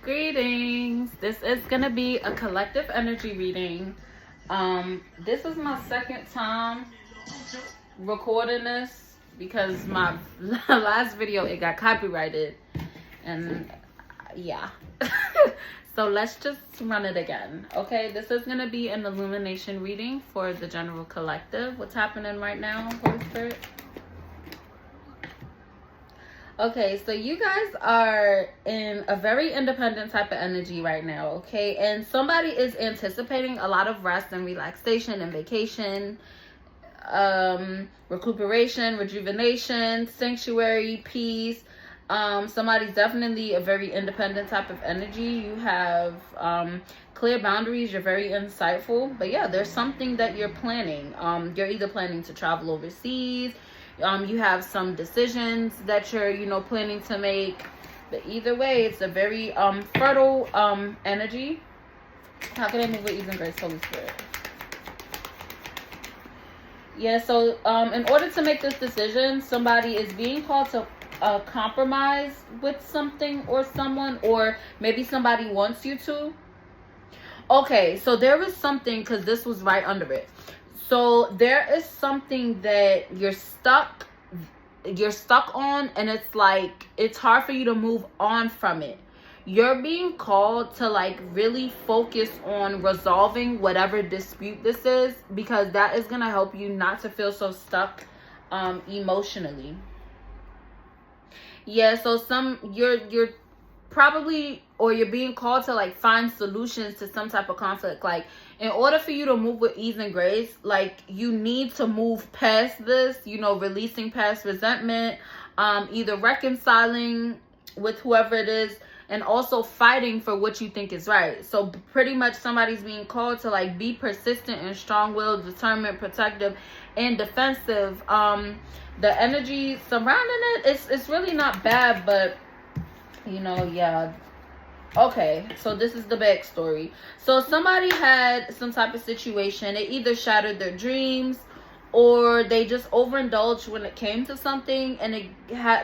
Greetings. This is gonna be a collective energy reading. This is my second time recording this because my last video it got copyrighted, and yeah. So let's just run it again. Okay, this is gonna be an illumination reading for the general collective. What's happening right now, Holy Spirit? Okay, so you guys are in a very independent type of energy right now, okay? And somebody is anticipating a lot of rest and relaxation and vacation, recuperation, rejuvenation, sanctuary, peace. Somebody's definitely a very independent type of energy. You have clear boundaries. You're very insightful. But yeah, there's something that you're planning. You're either planning to travel overseas. You have some decisions that you're, planning to make. But either way, it's a very fertile energy. How can I move with ease and grace, Holy Spirit? Yeah, so in order to make this decision, somebody is being called to compromise with something or someone, or maybe somebody wants you to. Okay, so there is something, because this was right under it. So there is something that you're stuck on, and it's like it's hard for you to move on from it. You're being called to really focus on resolving whatever dispute this is, because that is going to help you not to feel so stuck emotionally. Yeah, so you're probably, or you're being called to find solutions to some type of conflict. In order for you to move with ease and grace, you need to move past this, releasing past resentment, either reconciling with whoever it is, and also fighting for what you think is right. So pretty much somebody's being called to be persistent and strong-willed, determined, protective, and defensive. The energy surrounding it's really not bad, but yeah. Okay, so this is the backstory. So somebody had some type of situation. It either shattered their dreams, or they just overindulged when it came to something, and it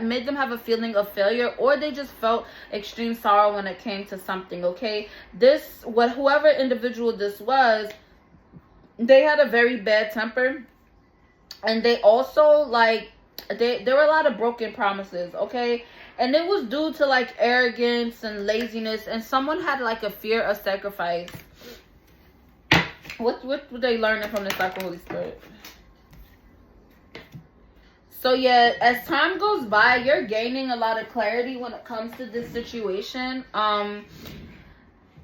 made them have a feeling of failure, or they just felt extreme sorrow when it came to something. Okay, whoever individual this was, they had a very bad temper, and they also there were a lot of broken promises. Okay, and it was due to arrogance and laziness, and someone had a fear of sacrifice. What were they learning from the cycle, Holy Spirit? So yeah, as time goes by, you're gaining a lot of clarity when it comes to this situation.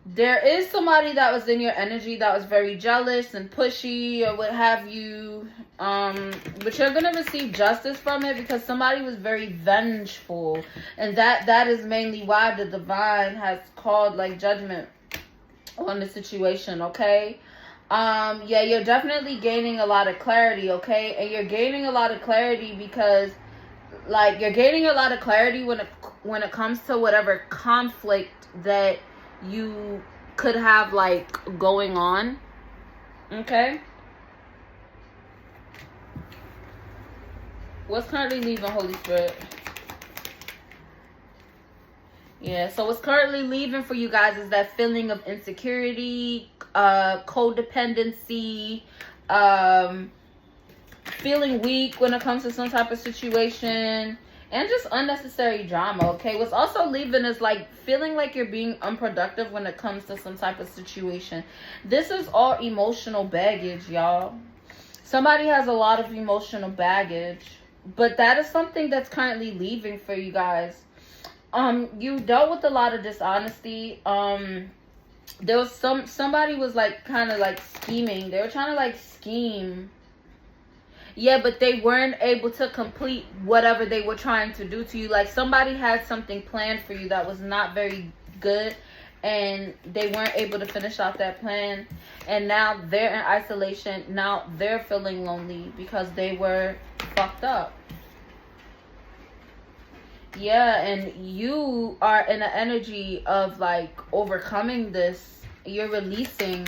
There is somebody that was in your energy that was very jealous and pushy or what have you. But you're going to receive justice from it, because somebody was very vengeful. And that is mainly why the divine has called judgment on the situation, okay? Yeah, you're definitely gaining a lot of clarity, okay? And you're gaining a lot of clarity because you're gaining a lot of clarity when it comes to whatever conflict that you could have going on. Okay, what's currently leaving, Holy Spirit? Yeah, so what's currently leaving for you guys is that feeling of insecurity, codependency, feeling weak when it comes to some type of situation, and just unnecessary drama. Okay, what's also leaving is feeling you're being unproductive when it comes to some type of situation. This is all emotional baggage, y'all. Somebody has a lot of emotional baggage, but that is something that's currently leaving for you guys. You dealt with a lot of dishonesty. There was somebody was kind of scheming. They were trying to scheme. Yeah, but they weren't able to complete whatever they were trying to do to you. Somebody had something planned for you that was not very good, and they weren't able to finish off that plan. And now they're in isolation. Now they're feeling lonely because they were fucked up. Yeah, and you are in an energy of overcoming this. You're releasing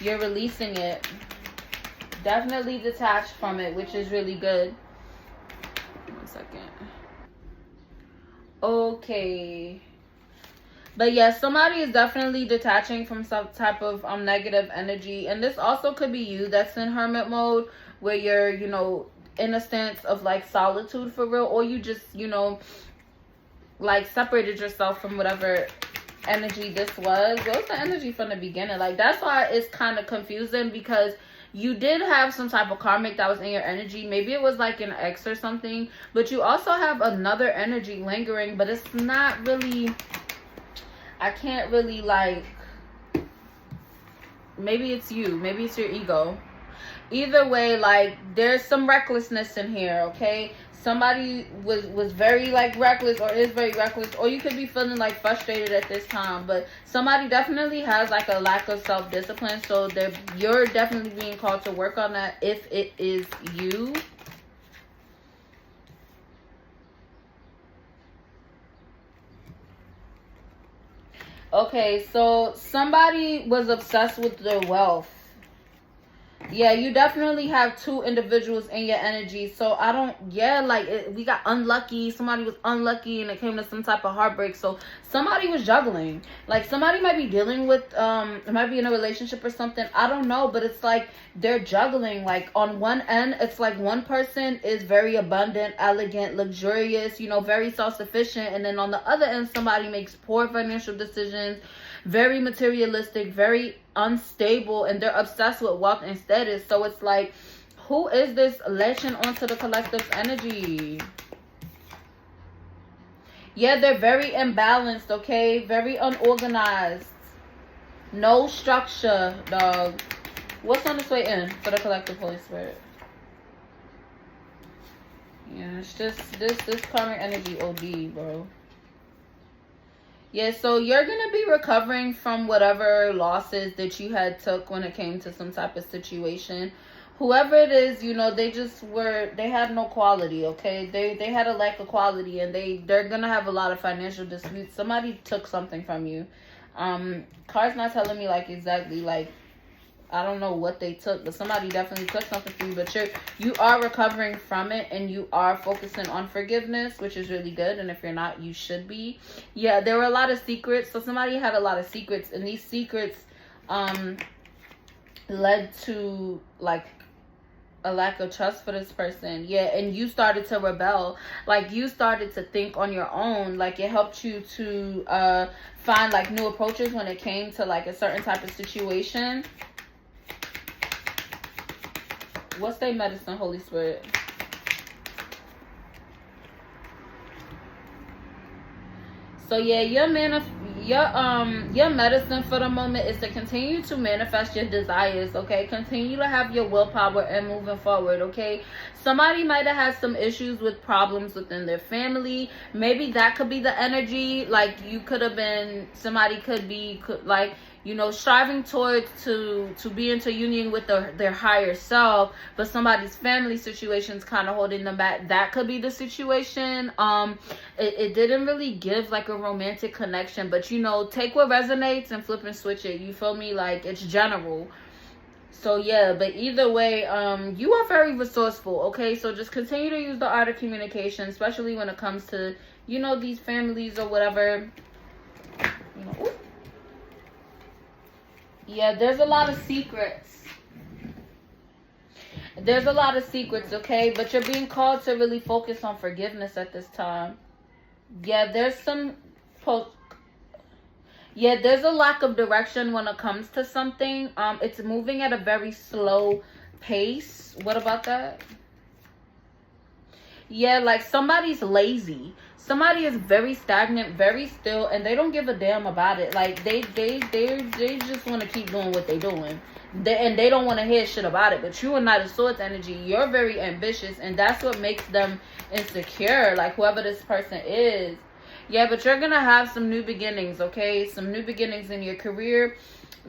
it. Definitely detached from it, which is really good. 1 second. Okay. But yeah, somebody is definitely detaching from some type of negative energy. And this also could be you that's in hermit mode, where you're, in a stance of like solitude for real, or you just, like separated yourself from whatever energy this was. What was the energy from the beginning? Like, that's why it's kind of confusing, because you did have some type of karmic that was in your energy. Maybe it was like an ex or something, but you also have another energy lingering, but it's not really, I can't really like, maybe it's you, maybe it's your ego. Either way, like, there's some recklessness in here, okay? Somebody was very like reckless, or is very reckless, or you could be feeling like frustrated at this time, but somebody definitely has like a lack of self-discipline, so you're definitely being called to work on that if it is you. Okay, so somebody was obsessed with their wealth. Yeah, you definitely have two individuals in your energy. So I don't, we got unlucky. Somebody was unlucky and it came to some type of heartbreak. So somebody was juggling. Like, somebody might be dealing with, it might be in a relationship or something. I don't know, but it's like they're juggling. Like, on one end, it's like one person is very abundant, elegant, luxurious, very self-sufficient. And then on the other end, somebody makes poor financial decisions, very materialistic, very unstable, and they're obsessed with wealth and status. So it's like, who is this latching onto the collective's energy? Yeah, they're very imbalanced, okay? Very unorganized. No structure, dog. What's on its way in for the collective, Holy Spirit? Yeah, it's just this karmic energy OD, bro. Yeah, so you're going to be recovering from whatever losses that you had took when it came to some type of situation. Whoever it is, they had no quality, okay? They had a lack of quality, and they're going to have a lot of financial disputes. Somebody took something from you. Card's not telling me, like, exactly, like, I don't know what they took, but somebody definitely took something from you. But you are recovering from it, and you are focusing on forgiveness, which is really good. And if you're not, you should be. Yeah, there were a lot of secrets. So somebody had a lot of secrets, and these secrets led to like a lack of trust for this person. Yeah, and you started to rebel. Like, you started to think on your own. Like, it helped you to find like new approaches when it came to like a certain type of situation. What's their medicine, Holy Spirit? So yeah, your medicine for the moment is to continue to manifest your desires, okay? Continue to have your willpower and moving forward, okay? Somebody might have had some issues with problems within their family. Maybe that could be the energy. Like, somebody could be striving towards to be into union with their higher self, but somebody's family situation's kind of holding them back. That could be the situation. It didn't really give like a romantic connection, but take what resonates and flip and switch it. You feel me? Like, it's general. So yeah, but either way, you are very resourceful, okay? So just continue to use the art of communication, especially when it comes to, these families or whatever. Ooh. Yeah, there's a lot of secrets. There's a lot of secrets, okay? But you're being called to really focus on forgiveness at this time. Yeah, there's there's a lack of direction when it comes to something. It's moving at a very slow pace. What about that? Yeah, like somebody's lazy. Somebody is very stagnant, very still, and they don't give a damn about it. Like, they just want to keep doing what they're doing. They don't want to hear shit about it. But you are not a Swords energy. You're very ambitious, and that's what makes them insecure. Like, whoever this person is. Yeah, but you're going to have some new beginnings, okay? Some new beginnings in your career.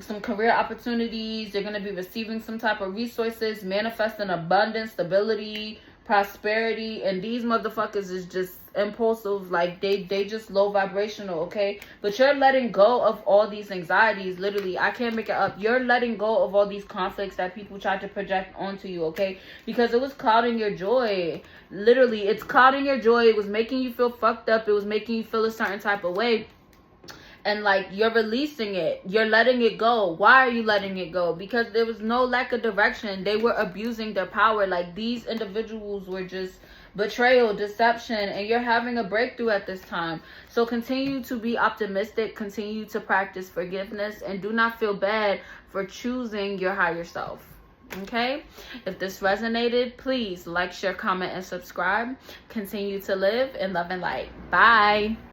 Some career opportunities. You're going to be receiving some type of resources. Manifesting abundance, stability, prosperity. And these motherfuckers is just impulsive. Like, they just low vibrational, okay? But you're letting go of all these anxieties. Literally, I can't make it up. You're letting go of all these conflicts that people tried to project onto you, okay? Because it was clouding your joy. Literally, it's clouding your joy. It was making you feel fucked up. It was making you feel a certain type of way. and like you're releasing it, you're letting it go. Why are you letting it go? Because there was no lack of direction. They were abusing their power. Like, these individuals were just betrayal, deception, and you're having a breakthrough at this time. So continue to be optimistic, continue to practice forgiveness, and do not feel bad for choosing your higher self. Okay, if this resonated, please like, share, comment, and subscribe. Continue to live in love and light. Bye.